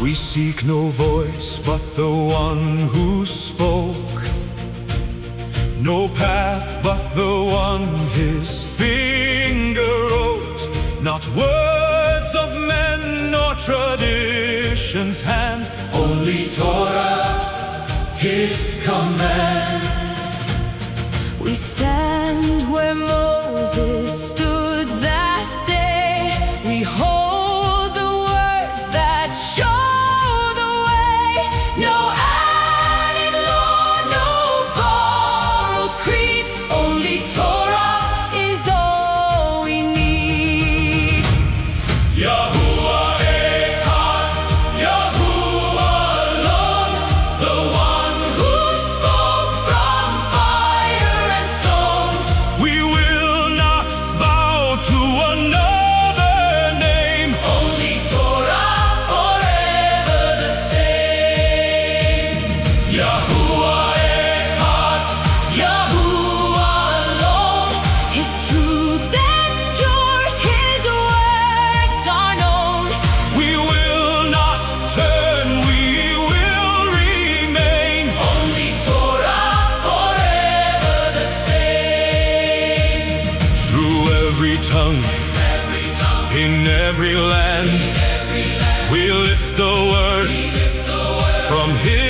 We seek no voice but the one who spoke, no path but the one his finger wrote. Not words of men nor tradition's hand, only Torah, his command. We stand where Moses stood that day. We hold the words that show the way. No added law, no borrowed creed, only Torah is all we need. Yahuah Echad, Yahuah alone, the one Who spoke from fire and stone. we will not bow to another name. Only Torah, forever the same. Yahuah Echad, Yahuah alone, his truth endures, his words are known. we will not turn, we will remain. Only Torah, forever the same. Through every tongue, in every land, we lift the words from His